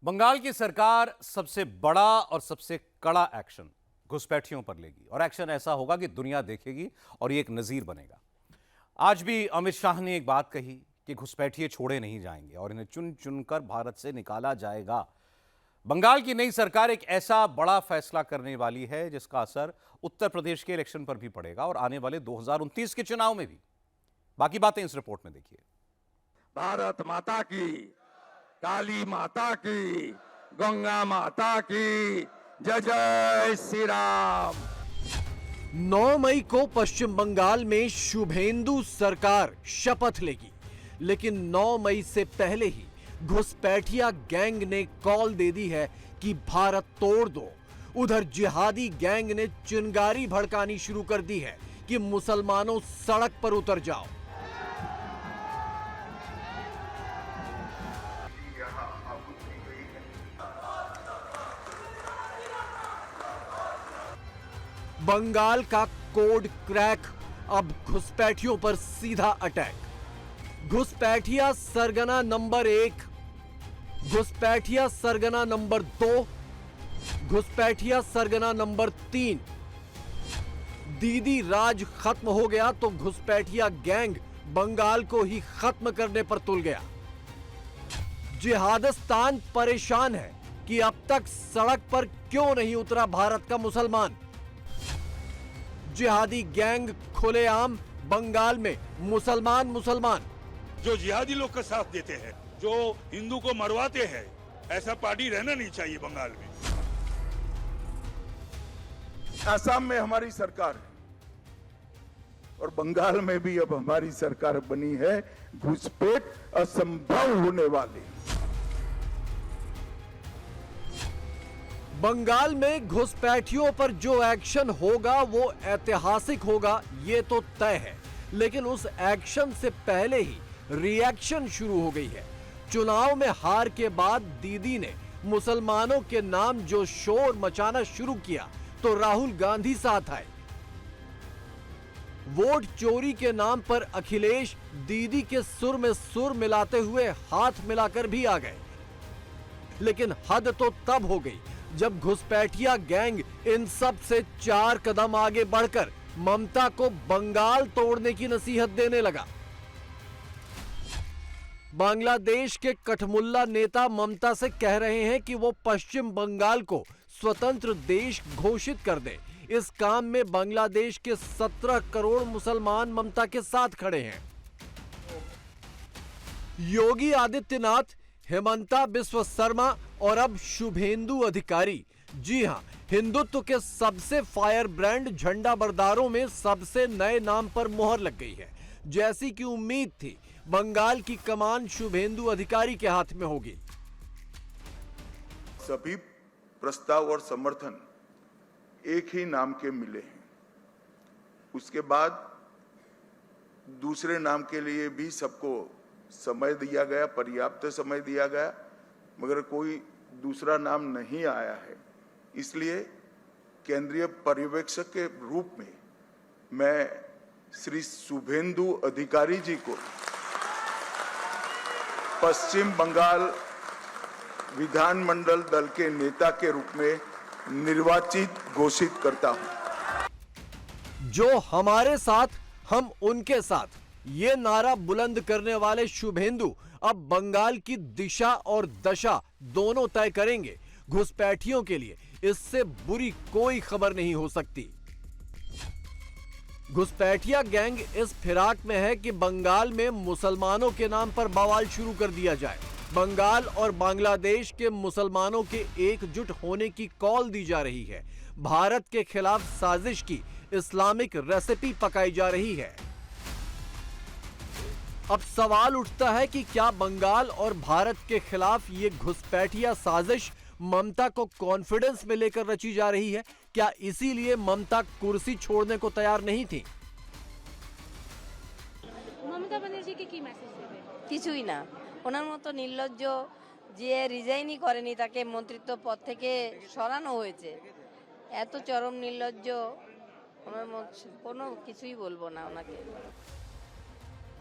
बंगाल की सरकार सबसे बड़ा और सबसे कड़ा एक्शन घुसपैठियों पर लेगी और एक्शन ऐसा होगा कि दुनिया देखेगी और ये एक नजीर बनेगा। आज भी अमित शाह ने एक बात कही कि घुसपैठिए छोड़े नहीं जाएंगे और इन्हें चुन चुनकर भारत से निकाला जाएगा। बंगाल की नई सरकार एक ऐसा बड़ा फैसला करने वाली है जिसका असर उत्तर प्रदेश के इलेक्शन पर भी पड़ेगा और आने वाले 2029 के चुनाव में भी। बाकी बातें इस रिपोर्ट में देखिए। भारत माता की, काली माता की, गंगा माता की जय जय श्री राम। 9 मई को पश्चिम बंगाल में शुभेंदु सरकार शपथ लेगी, लेकिन 9 मई से पहले ही घुसपैठिया गैंग ने कॉल दे दी है कि भारत तोड़ दो। उधर जिहादी गैंग ने चिंगारी भड़कानी शुरू कर दी है कि मुसलमानों सड़क पर उतर जाओ। बंगाल का कोड क्रैक, अब घुसपैठियों पर सीधा अटैक। घुसपैठिया सरगना नंबर 1, घुसपैठिया सरगना नंबर 2, घुसपैठिया सरगना नंबर 3। दीदी राज खत्म हो गया तो घुसपैठिया गैंग बंगाल को ही खत्म करने पर तुल गया। जिहादिस्तान परेशान है कि अब तक सड़क पर क्यों नहीं उतरा भारत का मुसलमान। जिहादी गैंग खुलेआम बंगाल में मुसलमान जो जिहादी लोग का साथ देते हैं, जो हिंदू को मरवाते हैं, ऐसा पार्टी रहना नहीं चाहिए बंगाल में। असम में हमारी सरकार है और बंगाल में भी अब हमारी सरकार बनी है। घुसपैठ असंभव होने वाली। बंगाल में घुसपैठियों पर जो एक्शन होगा वो ऐतिहासिक होगा, ये तो तय है। लेकिन उस एक्शन से पहले ही रिएक्शन शुरू हो गई है। चुनाव में हार के बाद दीदी ने मुसलमानों के नाम जो शोर मचाना शुरू किया तो राहुल गांधी साथ आए। वोट चोरी के नाम पर अखिलेश दीदी के सुर में सुर मिलाते हुए हाथ मिलाकर भी आ गए। लेकिन हद तो तब हो गई जब घुसपैठिया गैंग इन सब से 4 कदम आगे बढ़कर ममता को बंगाल तोड़ने की नसीहत देने लगा। बांग्लादेश के कठमुल्ला नेता ममता से कह रहे हैं कि वो पश्चिम बंगाल को स्वतंत्र देश घोषित कर दे। इस काम में बांग्लादेश के 17 करोड़ मुसलमान ममता के साथ खड़े हैं। योगी आदित्यनाथ, हेमंता बिस्वा शर्मा और अब शुभेंदु अधिकारी, जी हां, हिंदुत्व के सबसे फायर ब्रांड झंडा बरदारों में सबसे नए नाम पर मोहर लग गई है। जैसी कि उम्मीद थी, बंगाल की कमान शुभेंदु अधिकारी के हाथ में होगी। सभी प्रस्ताव और समर्थन एक ही नाम के मिले हैं। उसके बाद दूसरे नाम के लिए भी सबको समय दिया गया, पर्याप्त समय दिया गया, मगर कोई दूसरा नाम नहीं आया है। इसलिए केंद्रीय पर्यवेक्षक के रूप में मैं श्री शुभेंदु अधिकारी जी को पश्चिम बंगाल विधानमंडल दल के नेता के रूप में निर्वाचित घोषित करता हूं। जो हमारे साथ, हम उनके साथ, ये नारा बुलंद करने वाले शुभेंदु अब बंगाल की दिशा और दशा दोनों तय करेंगे। घुसपैठियों के लिए इससे बुरी कोई खबर नहीं हो सकती। घुसपैठिया गैंग इस फिराक में है कि बंगाल में मुसलमानों के नाम पर बवाल शुरू कर दिया जाए। बंगाल और बांग्लादेश के मुसलमानों के एकजुट होने की कॉल दी जा रही है। भारत के खिलाफ साजिश की इस्लामिक रेसिपी पकाई जा रही है। अब सवाल उठता है कि क्या बंगाल और भारत के खिलाफ ये घुसपैठिया साजिश ममता को कॉन्फिडेंस में लेकर रची जा रही है? क्या इसीलिए ममता कुर्सी छोड़ने को तैयार नहीं थी? মমতা ব্যানার্জিকে কি মেসেজ দেবে? কিছুই না, ওনার মতো নির্লজ্জ যে রিজাইনই করেনি তাকে মন্ত্রিত্ব পদ থেকে সরানো হয়েছে। এত চরম নির্লজ্জ, ওনার কোনো কিছুই বলবো না ওনাকে।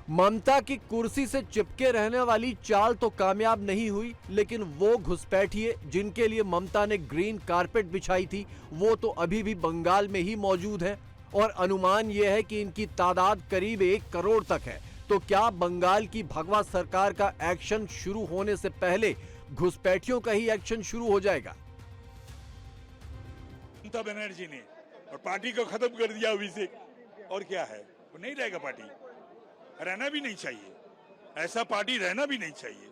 ममता की कुर्सी से चिपके रहने वाली चाल तो कामयाब नहीं हुई, लेकिन वो घुसपैठिए जिनके लिए ममता ने ग्रीन कारपेट बिछाई थी वो तो अभी भी बंगाल में ही मौजूद हैं और अनुमान यह है कि इनकी तादाद करीब 1 करोड़ तक है। तो क्या बंगाल की भगवा सरकार का एक्शन शुरू होने से पहले घुसपैठियों का ही एक्शन शुरू हो जाएगा? ममता बनर्जी ने और पार्टी को खत्म कर दिया अभिषेक, और क्या है, वो नहीं रहेगा पार्टी, रहना भी नहीं चाहिए, ऐसा पार्टी रहना भी नहीं चाहिए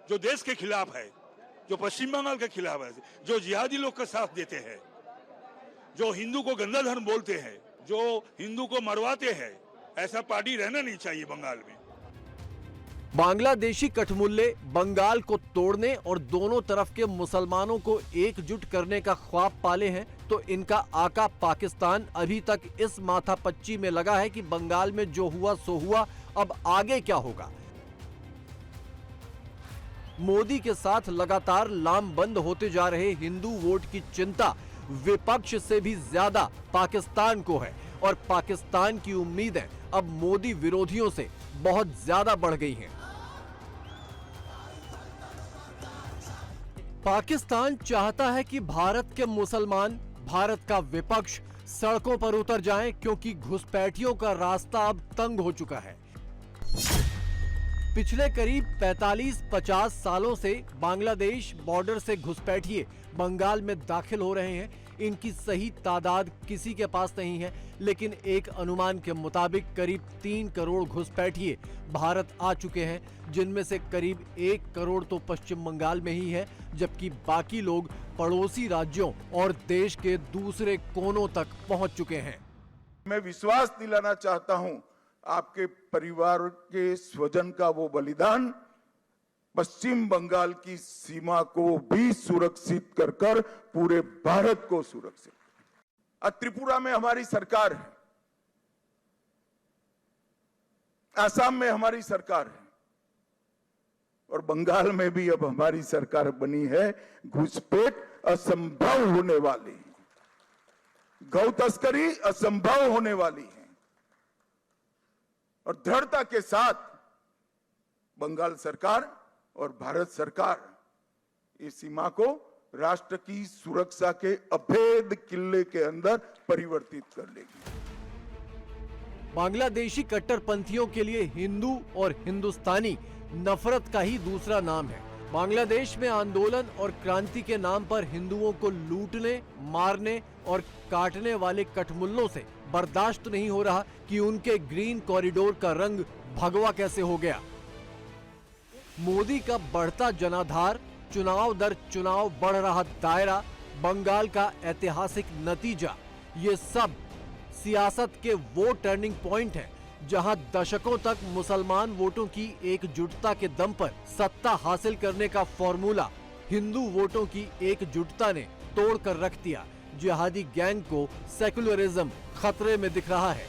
जो देश के खिलाफ है, जो पश्चिम बंगाल के खिलाफ है, जो जिहादी लोग का साथ देते हैं, जो हिंदू को गंदा धर्म बोलते हैं, जो हिंदू को मरवाते हैं, ऐसा पार्टी रहना नहीं चाहिए बंगाल में। बांग्लादेशी कठमुल्ले बंगाल को तोड़ने और दोनों तरफ के मुसलमानों को एकजुट करने का ख्वाब पाले हैं, तो इनका आका पाकिस्तान अभी तक इस माथापच्ची में लगा है कि बंगाल में जो हुआ सो हुआ, अब आगे क्या होगा। मोदी के साथ लगातार लामबंद होते जा रहे हिंदू वोट की चिंता विपक्ष से भी ज्यादा पाकिस्तान को है और पाकिस्तान की उम्मीदें अब मोदी विरोधियों से बहुत ज्यादा बढ़ गई हैं। पाकिस्तान चाहता है कि भारत के मुसलमान, भारत का विपक्ष सड़कों पर उतर जाएं, क्योंकि घुसपैठियों का रास्ता अब तंग हो चुका है। पिछले करीब 45-50 सालों से बांग्लादेश बॉर्डर से घुसपैठिए बंगाल में दाखिल हो रहे हैं। इनकी सही तादाद किसी के पास नहीं है, लेकिन एक अनुमान के मुताबिक करीब 3 करोड़ घुसपैठिए भारत आ चुके हैं, जिनमें से करीब 1 करोड़ तो पश्चिम बंगाल में ही है, जबकि बाकी लोग पड़ोसी राज्यों और देश के दूसरे कोनों तक पहुंच चुके हैं। मैं विश्वास दिलाना चाहता हूं, आपके परिवार के स्वजन का वो बलिदान पश्चिम बंगाल की सीमा को भी सुरक्षित कर पूरे भारत को सुरक्षित। त्रिपुरा में हमारी सरकार है, आसाम में हमारी सरकार है और बंगाल में भी अब हमारी सरकार बनी है। घुसपैठ असंभव होने वाली है, गौ तस्करी असंभव होने वाली है और दृढ़ता के साथ बंगाल सरकार और भारत सरकार इस सीमा को राष्ट्र की सुरक्षा के अभेद किले के अंदर परिवर्तित कर लेगी। बांग्लादेशी कट्टरपंथियों के लिए हिंदू और हिंदुस्तानी नफरत का ही दूसरा नाम है। बांग्लादेश में आंदोलन और क्रांति के नाम पर हिंदुओं को लूटने, मारने और काटने वाले कठमुल्लों से बर्दाश्त नहीं हो रहा कि उनके ग्रीन कॉरिडोर का रंग भगवा कैसे हो गया। मोदी का बढ़ता जनाधार, चुनाव दर चुनाव बढ़ रहा दायरा, बंगाल का ऐतिहासिक नतीजा, ये सब सियासत के वो टर्निंग पॉइंट हैं जहां दशकों तक मुसलमान वोटों की एकजुटता के दम पर सत्ता हासिल करने का फॉर्मूला हिंदू वोटों की एकजुटता ने तोड़कर रख दिया। जिहादी गैंग को सेकुलरिज्म खतरे में दिख रहा है।